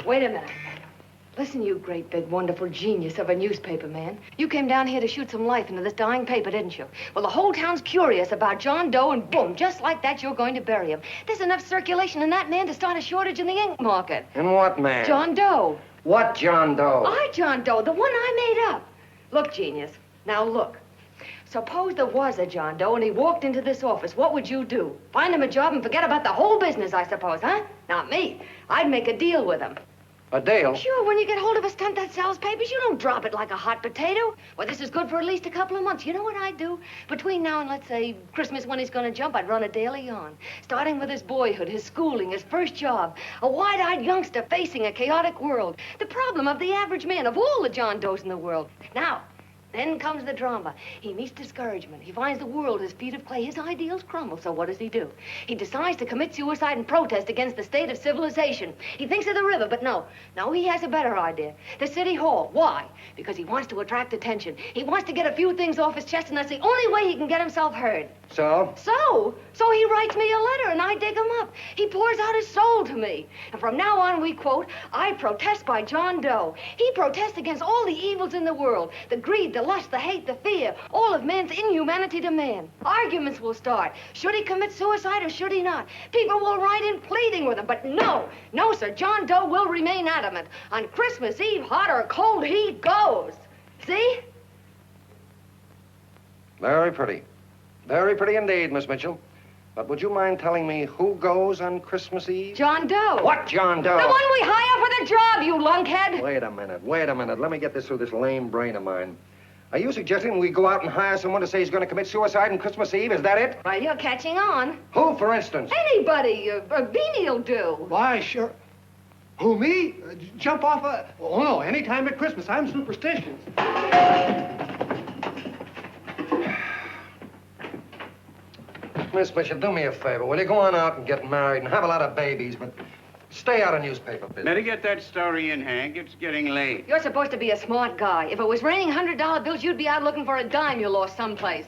Wait a minute. Listen, you great, big, wonderful genius of a newspaper man. You came down here to shoot some life into this dying paper, didn't you? Well, the whole town's curious about John Doe, and boom, just like that, you're going to bury him. There's enough circulation in that man to start a shortage in the ink market. In what man? John Doe. What John Doe? John Doe, the one I made up. Look, genius, now look. Suppose there was a John Doe and he walked into this office. What would you do? Find him a job and forget about the whole business, I suppose, huh? Not me. I'd make a deal with him. A deal? Sure, when you get hold of a stunt that sells papers, you don't drop it like a hot potato. Well, this is good for at least a couple of months. You know what I'd do? Between now and, let's say, Christmas when he's going to jump, I'd run a daily on. Starting with his boyhood, his schooling, his first job. A wide-eyed youngster facing a chaotic world. The problem of the average man, of all the John Does in the world. Now, then comes the drama. He meets discouragement. He finds the world his feet of clay. His ideals crumble. So what does he do? He decides to commit suicide and protest against the state of civilization. He thinks of the river, but no. No, he has a better idea. The city hall. Why? Because he wants to attract attention. He wants to get a few things off his chest, and that's the only way he can get himself heard. So? So he writes me a letter, and I dig him up. He pours out his soul to me. And from now on, we quote, I protest by John Doe. He protests against all the evils in the world. The greed, the lust, the hate, the fear. All of man's inhumanity to man. Arguments will start. Should he commit suicide or should he not? People will write in pleading with him. But no, sir. John Doe will remain adamant. On Christmas Eve, hot or cold, he goes. See? Very pretty. Very pretty indeed, Miss Mitchell. But would you mind telling me who goes on Christmas Eve? John Doe. What John Doe? The one we hire for the job, you lunkhead. Wait a minute. Let me get this through this lame brain of mine. Are you suggesting we go out and hire someone to say he's going to commit suicide on Christmas Eve? Is that it? Well, you're catching on. Who, for instance? Anybody. Beanie'll do. Why, sure. Who, me? Jump off a... Oh, no, any time at Christmas. I'm superstitious. Miss Mitchell, do me a favor. Will you go on out and get married and have a lot of babies, but stay out of newspaper business. Better get that story in, Hank. It's getting late. You're supposed to be a smart guy. If it was raining $100 bills, you'd be out looking for a dime you lost someplace.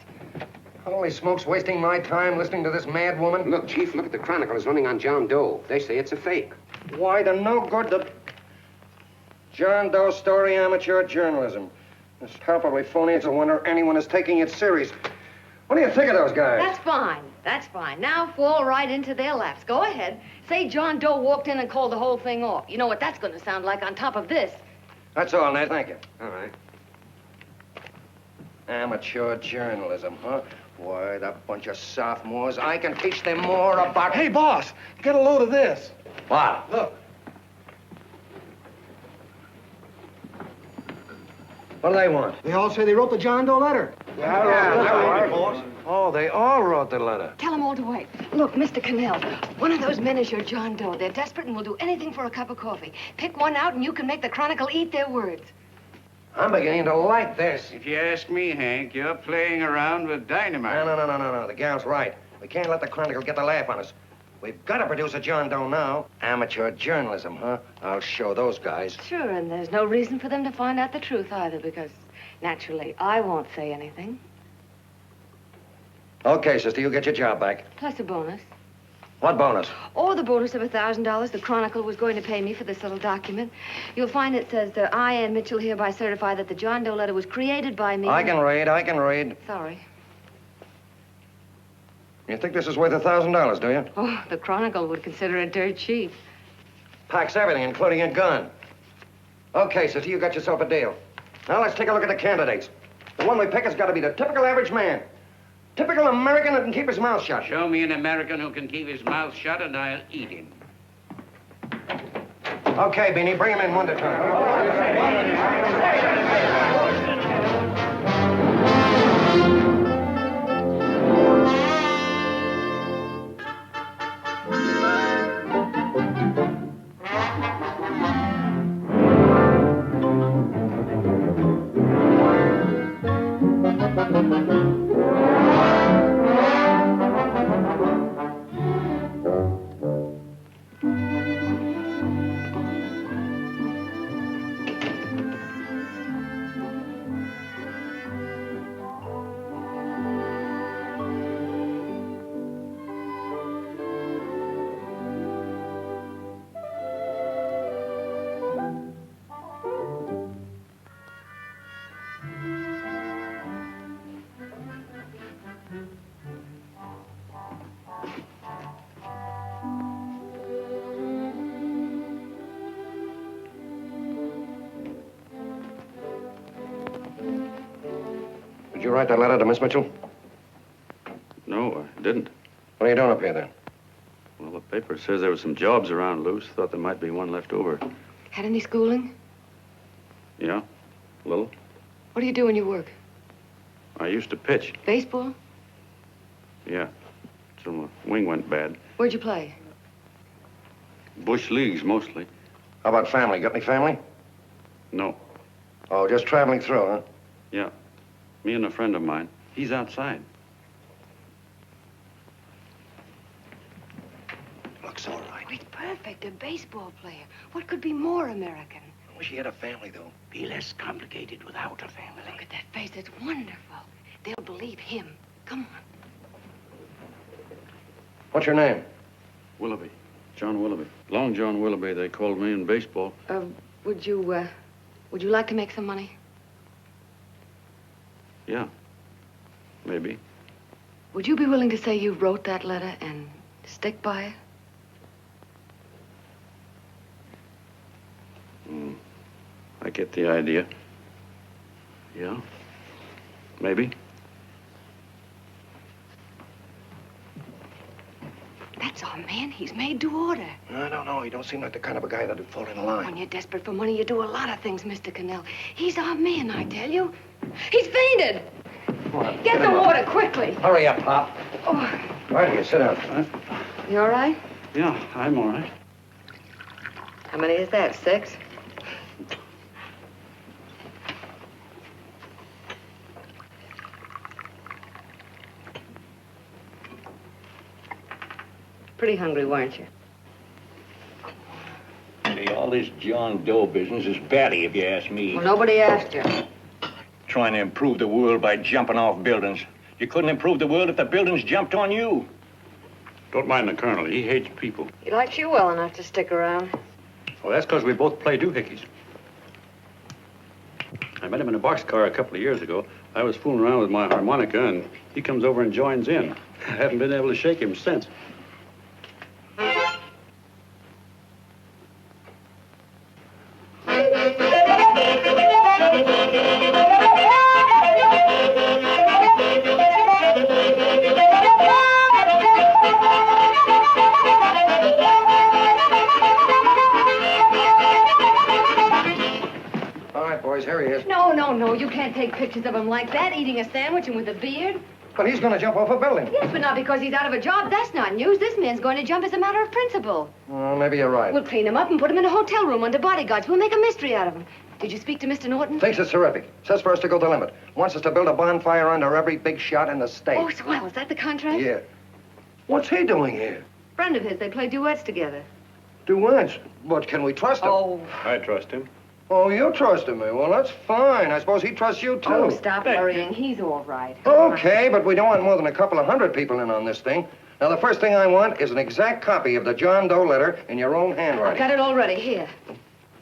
Holy smokes, wasting my time listening to this mad woman. Look, Chief, look at the Chronicle is running on John Doe. They say it's a fake. Why, the no good, the... John Doe story, amateur journalism. It's palpably phony. It's a wonder anyone is taking it serious. What do you think of those guys? That's fine. Now fall right into their laps. Go ahead. Say John Doe walked in and called the whole thing off. You know what that's going to sound like on top of this. That's all, Ned. Thank you. All right. Amateur journalism, huh? Why, that bunch of sophomores, I can teach them more about... Hey, boss, get a load of this. What? Look. What do they want? They all say they wrote the John Doe letter. Yeah, boss. Oh, they all wrote the letter. Tell them all to wait. Look, Mr. Cannell, one of those men is your John Doe. They're desperate and will do anything for a cup of coffee. Pick one out and you can make the Chronicle eat their words. I'm beginning to like this. If you ask me, Hank, you're playing around with dynamite. No. The gal's right. We can't let the Chronicle get the laugh on us. We've got to produce a John Doe now. Amateur journalism, huh? I'll show those guys. Sure, and there's no reason for them to find out the truth either, because, naturally, I won't say anything. Okay, sister, you get your job back. Plus a bonus. What bonus? Or the bonus of $1,000 the Chronicle was going to pay me for this little document. You'll find it says that I, Ann Mitchell, hereby certify that the John Doe letter was created by me. I can read. Sorry. You think this is worth $1,000, do you? Oh, the Chronicle would consider it dirt cheap. Packs everything, including a gun. Okay, sister, you got yourself a deal. Now let's take a look at the candidates. The one we pick has got to be the typical average man. Typical American that can keep his mouth shut. Show me an American who can keep his mouth shut and I'll eat him. Okay, Beanie, bring him in one at a time. Did you write that letter to Miss Mitchell? No, I didn't. What are you doing up here, then? Well, the paper says there were some jobs around loose. Thought there might be one left over. Had any schooling? Yeah, a little. What do you do when you work? I used to pitch. Baseball? Yeah, till my wing went bad. Where'd you play? Bush leagues, mostly. How about family? Got any family? No. Oh, just traveling through, huh? Yeah, me and a friend of mine. He's outside. Looks all right. He's perfect, a baseball player. What could be more American? I wish he had a family, though. Be less complicated without a family. Look at that face, it's wonderful. They'll believe him. Come on. What's your name? Willoughby. John Willoughby. Long John Willoughby, they called me in baseball. Would you like to make some money? Yeah, maybe. Would you be willing to say you wrote that letter and stick by it? I get the idea. Yeah, maybe. That's our man. He's made to order. I don't know. He don't seem like the kind of a guy that'd fall in line. When you're desperate for money, you do a lot of things, Mr. Cannell. He's our man, I tell you. He's fainted. Come on, Get the water quickly. Hurry up, Pop. Oh, Right here, sit down. you all right? Yeah, I'm all right. How many is that, 6? Pretty hungry, weren't you? See, all this John Doe business is batty, if you ask me. Well, nobody asked you. Trying to improve the world by jumping off buildings. You couldn't improve the world if the buildings jumped on you. Don't mind the colonel. He hates people. He likes you well enough to stick around. Well, that's because we both play doohickeys. I met him in a boxcar a couple of years ago. I was fooling around with my harmonica, and he comes over and joins in. I haven't been able to shake him since. No, you can't take pictures of him like that, eating a sandwich and with a beard. But he's going to jump off a building. Yes, but not because he's out of a job. That's not news. This man's going to jump as a matter of principle. Well, maybe you're right. We'll clean him up and put him in a hotel room under bodyguards. We'll make a mystery out of him. Did you speak to Mr. Norton? Thinks it's terrific. Says for us to go the limit. Wants us to build a bonfire under every big shot in the state. Oh, swell. Is that the contract? Yeah. What's he doing here? Friend of his. They play duets together. Duets? But can we trust him? Oh. I trust him. Oh, you trusted me. Well, that's fine. I suppose he trusts you, too. Oh, stop worrying. He's all right. Okay, but we don't want more than a couple of 100 people in on this thing. Now, the first thing I want is an exact copy of the John Doe letter in your own I've handwriting. got it already. Here.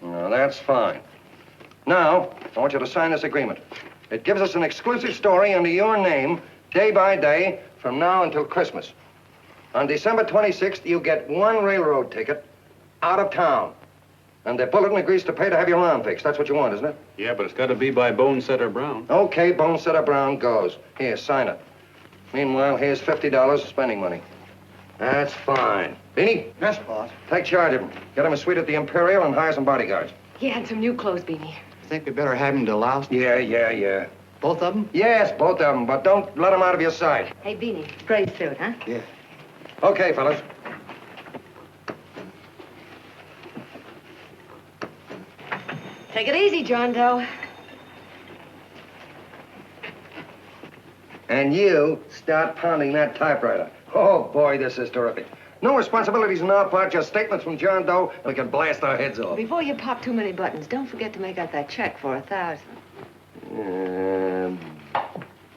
Now, that's fine. Now, I want you to sign this agreement. It gives us an exclusive story under your name, day by day, from now until Christmas. On December 26th, you get 1 railroad ticket out of town. And the bulletin agrees to pay to have your arm fixed. That's what you want, isn't it? Yeah, but it's got to be by Bonesetter Brown. Okay, Bonesetter Brown goes. Here, sign it. Meanwhile, here's $50 spending money. That's fine. Beanie? Yes, boss. Take charge of him. Get him a suite at the Imperial and hire some bodyguards. Yeah, and some new clothes, Beanie. Think we better have him to Laos? Yeah. Both of them? Yes, both of them, but don't let them out of your sight. Hey, Beanie, gray suit, huh? Yeah. Okay, fellas. Take it easy, John Doe. And you start pounding that typewriter. Oh, boy, this is terrific. No responsibilities on our part, just statements from John Doe, and we can blast our heads off. Before you pop too many buttons, don't forget to make out that check for $1,000.